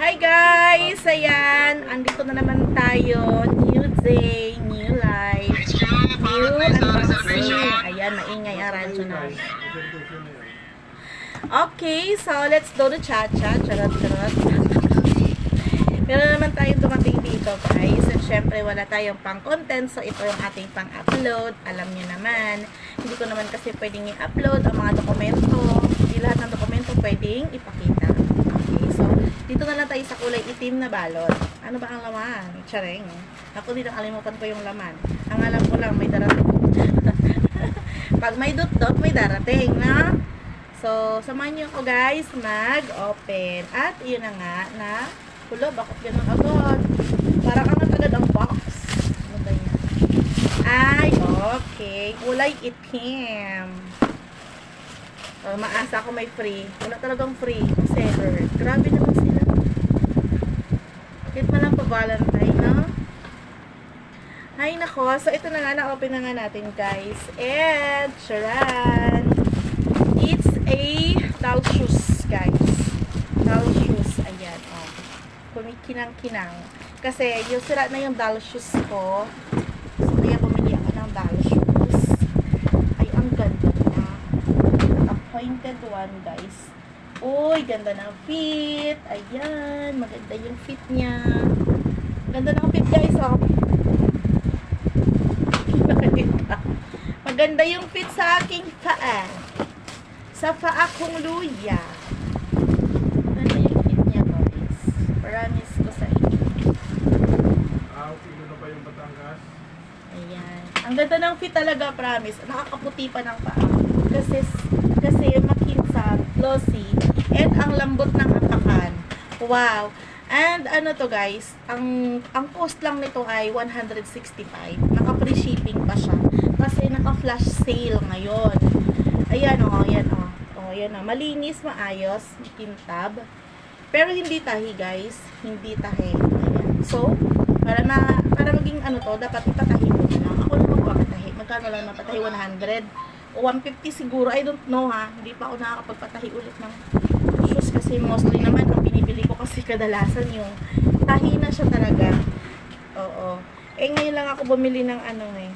Hi guys! Ayan, andito na naman tayo. New day, new life, new unboxing. Ayan, maingay ang radyo na. Okay, so let's do the cha-cha. Charot-charot. Meron naman tayong dumating dito guys. At syempre wala tayong pang content. So ito yung ating pang upload. Alam nyo naman. Hindi ko naman kasi pwedeng i-upload ang mga dokumento. Hindi lahat ng dokumento pwedeng ipakita. Okay, so dito na lang tayo sa kulay itim na balot. Ano ba ang laman? Tsareng. Ako din nakalimutan ko yung laman. Ang alam ko lang may darating. Pag may dot-dot may darating na. So samahan nyo ako guys mag-open. At yun na nga na hulo, bakit ganun agad? Parang angat agad ang box. Ano ba yan? Ay, okay. Kulay itim. Maasa ako may free. Wala talagang free. Seller. Grabe naman sila. Bakit man lang pa Valentine, no? Ay, nako. So, ito na nga. Na-open na nga natin, guys. And, charan! It's a doll shoes, guys. Doll shoes. Ayan, oh. Kumikinang-kinang. Kasi, yung sira na yung doll shoes ko. So, kaya bumili ako ng doll shoes. Ay, ang ganda na. Appointed one, guys. Uy, ganda ng fit. Ayan, maganda yung fit niya. Ganda ng fit, guys, oh. Maganda yung fit sa aking paa. Sa paa kong luya. Maganda yung fit niya, guys. Promise ko sa inyo. Sino na ba yung Batangas? Ayan. Ang ganda ng fit talaga, promise. Nakakaputi pa ng paa. Kasi makinsang, glossy, and ang lambot ng apakan. Wow. And ano to guys, ang cost lang nito ay 165. Naka-free shipping pa siya. Kasi naka-flash sale ngayon. Ayan o, ayan o. O, ayan o. Malinis, maayos, kintab. Pero hindi tahi guys. Hindi tahi. Ayan. So, para maging ano to, dapat ipatahi mo na lang. Ako lang magpapatahi. Magkano lang mapatahi? 100 o 150 siguro. I don't know ha. Hindi pa ako nakakapagpatahi ulit ng shoes kasi mostly naman ang binibili ko kasi kadalasan yung tahi na siya talaga. Oo. Eh ngayon lang ako bumili ng ano eh.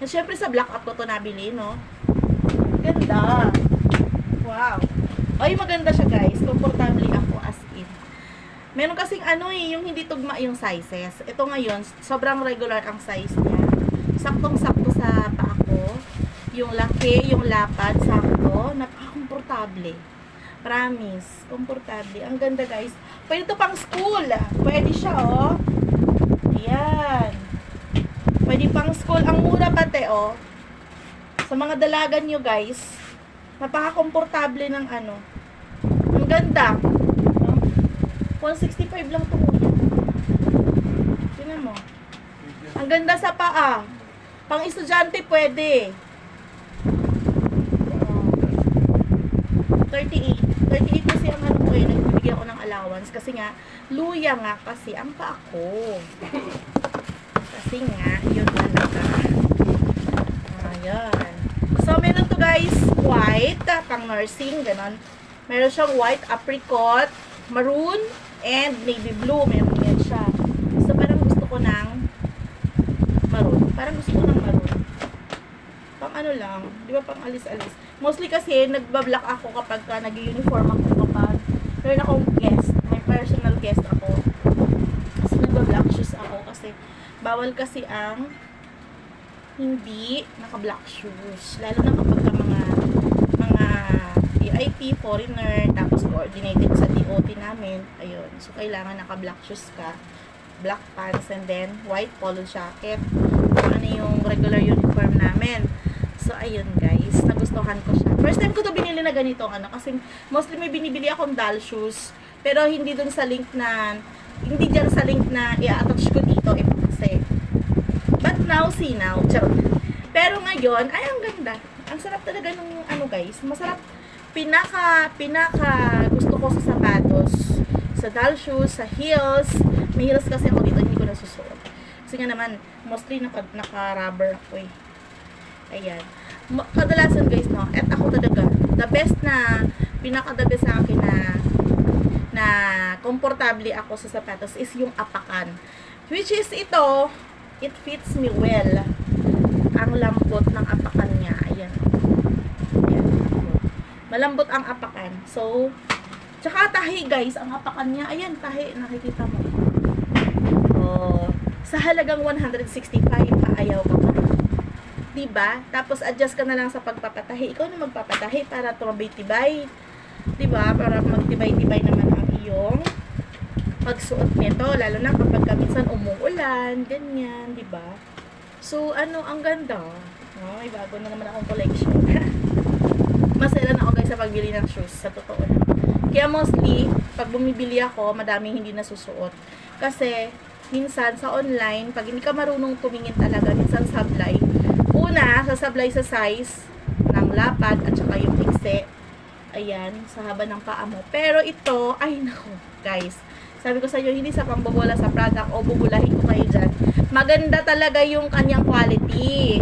Siyempre sa black out ko to nabili, no? Ganda. Wow. Ay, maganda siya guys. Komportable ako as in. Meron kasing ano eh, yung hindi tugma yung sizes. Ito ngayon, sobrang regular ang size niya. Saktong-sakto sa paa ko. Yung laki, yung lapad, sakto. Napaka-komportable. Promise. Komportable. Ang ganda guys. Pwede to pang school. Pwede siya oh. Ayan. Pwede pang school. Ang mura pati oh. Sa mga dalagan nyo guys. Napaka-komportable ng ano. Ang ganda. 165 lang ito muna. Tingnan mo. Ang ganda sa paa. Pang estudyante pwede. 38 kasi ang ano ko eh, nagbibigyan ko ng allowance kasi nga, luya nga kasi ang paa ko. Kasi nga, yun talaga. Ayan. So, meron to guys, white, pang nursing, ganon. Meron siyang white, apricot, maroon, and navy blue. Meron yan siya. So, parang gusto ko ng maroon. Pang ano lang, di ba pang alis-alis. Mostly kasi, nagbablock ako kapag nag-uniform ako kapag meron akong guest. May personal guest ako. Kasi nagbablock shoes ako kasi bawal kasi ang hindi naka-black shoes. Lalo na kapag mga VIP, foreigner, tapos coordinated sa DOT namin. Ayun. So, kailangan naka-black shoes ka. Black pants and then white polo jacket. Ano yung regular uniform namin. So, ayun guys, nagustuhan ko siya. First time ko to binili na ganito, ano, kasi mostly may binibili akong doll shoes, pero hindi dun sa link na, hindi dyan sa link na i-attach ko dito, kasi. But now, see now, charot. Pero ngayon, ay, ang ganda. Ang sarap talaga nung, ano guys, masarap, pinaka gusto ko sa sapatos, sa doll shoes, sa heels. May heels kasi ako dito, hindi ko nasusuot. Kasi nga naman, mostly naka-rubber ako eh. Ayan. Kadalasan guys, no, at ako talaga, the best na, pinaka-the best sa akin na na komportable ako sa sapatos is yung apakan. Which is ito, it fits me well. Ang lambot ng apakan niya. Ayan. Ayan. Malambot ang apakan. So, tsaka tahi guys, ang apakan niya. Ayan, tahi. Nakikita mo. Oh, sa halagang 165, ayaw ka pa. Diba? Tapos, adjust ka na lang sa pagpapatahi. Ikaw na magpapatahi para tumabay-tibay. Diba? Para magtibay-tibay naman ang iyong pagsuot nito. Lalo na kapag minsan umuulan, ganyan, diba? So, ang ganda. Oh, may bago na naman akong collection. Masaya na ako guys sa pagbili ng shoes. Sa totoo lang. Kaya mostly, pag bumibili ako, madaming hindi nasusuot. Kasi, minsan sa online, pag hindi ka marunong tumingin talaga, minsan sablay. Una, sasablay sa size ng lapad at saka yung ikse. Ayan, sa haba ng paa mo. Pero ito, ay naku, guys. Sabi ko sa inyo, hindi sa pambobola sa product o bubulahin ko kayo dyan. Maganda talaga yung kanyang quality.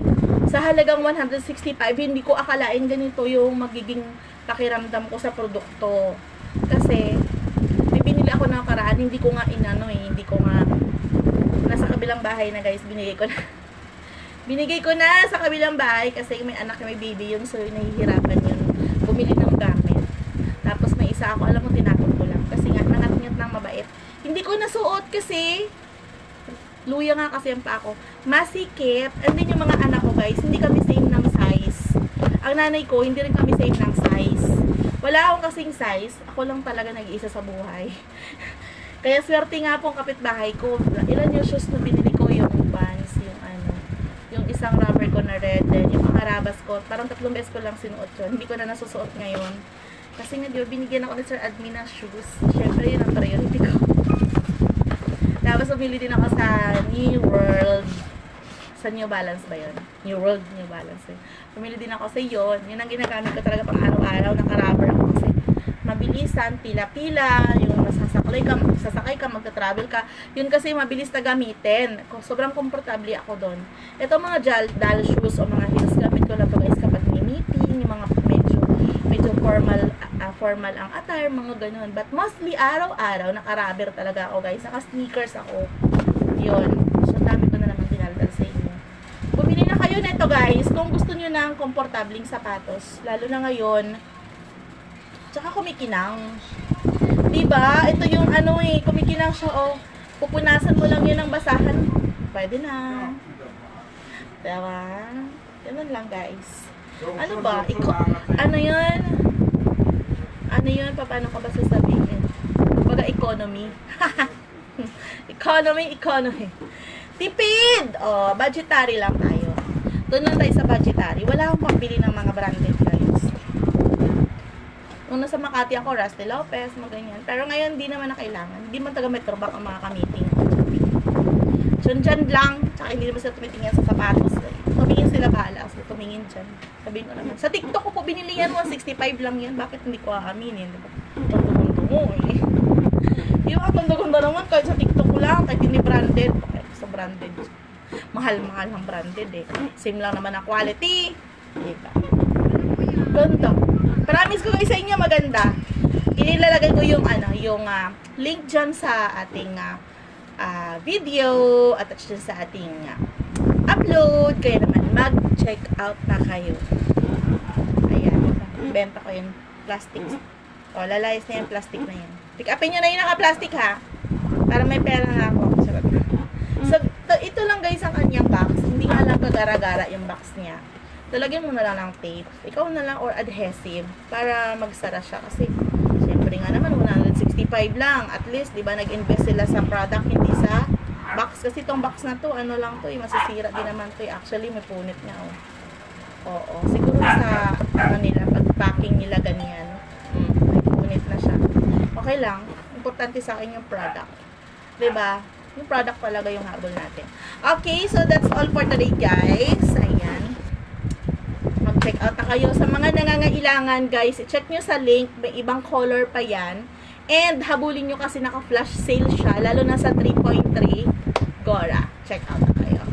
Sa halagang 165, hindi ko akalain ganito yung magiging pakiramdam ko sa produkto. Kasi, may binili ako ng karaan, hindi ko nga hindi ko nga, nasa kabilang bahay na guys, binigay ko na. Binigay ko na sa kabilang bahay kasi may anak na may baby yun, so nahihirapan yun bumili ng gamit. Tapos may isa ako, alam mo, tinapon ko lang. Kasi nga, nangat-ngat ng mabait. Hindi ko nasuot kasi, luya nga kasi ang pa ako. Masikip. And then yung mga anak ko guys, hindi kami same ng size. Ang nanay ko, hindi rin kami same ng size. Wala akong kasing size. Ako lang talaga nag-iisa sa buhay. Kaya swerte nga po ang kapitbahay ko. Ilan yung shoes na binili ko, yung Vans, yung isang rubber ko na red, then yung mga rabas ko, parang 3 beses ko lang sinuot yun. Hindi ko na nasusuot ngayon. Kasi nga, di ba, binigyan ako ni Sir Admin ng shoes. Siyempre, yun ang priority ko. Tapos, umili din ako sa New World. Sa New Balance ba yun? New World, New Balance. Umili din ako sa yun. Yun ang ginagamit ko talaga pang araw-araw. Naka-rubber ako kasi mabilisan, pila-pila, yung sasakay ka, magta-travel ka. Yun kasi mabilis na gamitin. Sobrang komportable ako doon. Ito mga dal shoes o mga heels, gamit ko lang to guys kapag may meeting, yung mga medyo formal ang attire, mga ganun. But mostly araw-araw, naka-rubber talaga ako guys. Naka-sneakers ako. Yun. So, dami ko na naman dinaldal sa inyo. Bumili na kayo nito guys, kung gusto nyo ng komportabling sapatos. Lalo na ngayon, tsaka kumikinang. Diba? Ito yung kumikinang siya, pupunasan mo lang yun ng basahan. Pwede na. Diba? Ganun lang, guys. Ano ba? Ano yun? Paano ka ba sasabihin? Baga economy. Economy. Tipid! Budgetary lang tayo. Doon lang tayo sa budgetary. Wala akong pambili ng mga branded, guys. Nung nasa Makati ako, Rusty Lopez, mga ganyan. Pero ngayon, di naman na kailangan. Hindi man taga Metrobank ang mga ka-meeting. Dyan lang. Tsaka hindi naman sila tumitingin sa sapatos. Tumingin sila bahala. So, tumingin dyan. Sabihin ko naman. Sa TikTok ko po binili yan. 165 lang yan. Bakit hindi ko aaminin? Diba? Tunto-tunto mo eh. Yung tunto-tunto naman kahit sa TikTok ko lang. Kahit hindi branded. Kahit sa branded. Mahal-mahal ang branded eh. Same lang naman ang quality. Diba? Ganto. Promise ko kayo sa inyo maganda. Inilalagay ko yung link dyan sa ating video, attach dyan sa ating upload. Kaya naman mag-check out na kayo. Ayan. Benta ko yung plastic. Lalayas na yung plastic na yan. Pick upin nyo na yung naka-plastic ha. Para may pera na ako. So, ito lang guys ang kanyang box. Hindi nga lang kagara-gara yung box niya. Talagyan mo na lang ng tape. Ikaw na lang or adhesive para magsara siya. Kasi, syempre nga naman, 165 lang. At least, di ba, nag-invest sila sa product, hindi sa box. Kasi itong box na to, lang to, masisira din naman to. Actually, may punit niya, Oo. Siguro sa, nila, pag-packing nila ganyan. May punit na siya. Okay lang. Importante sa akin yung product. Di ba? Yung product talaga yung habol natin. Okay, so that's all for today, guys. Ayan. Mag-check out na kayo sa mga nangangailangan, guys. I-check nyo sa link. May ibang color pa yan. And habulin nyo kasi naka-flash sale siya. Lalo na sa 3.3 Gora. Check out na kayo.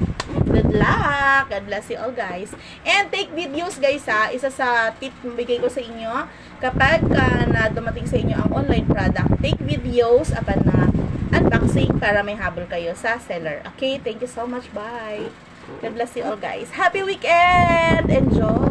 Good luck! God bless you all, guys. And take videos, guys, ha. Isa sa tip na bigay ko sa inyo, kapag na dumating sa inyo ang online product, take videos apan na unboxing para may habol kayo sa seller. Okay? Thank you so much. Bye! God bless you all, guys. Happy weekend! Enjoy!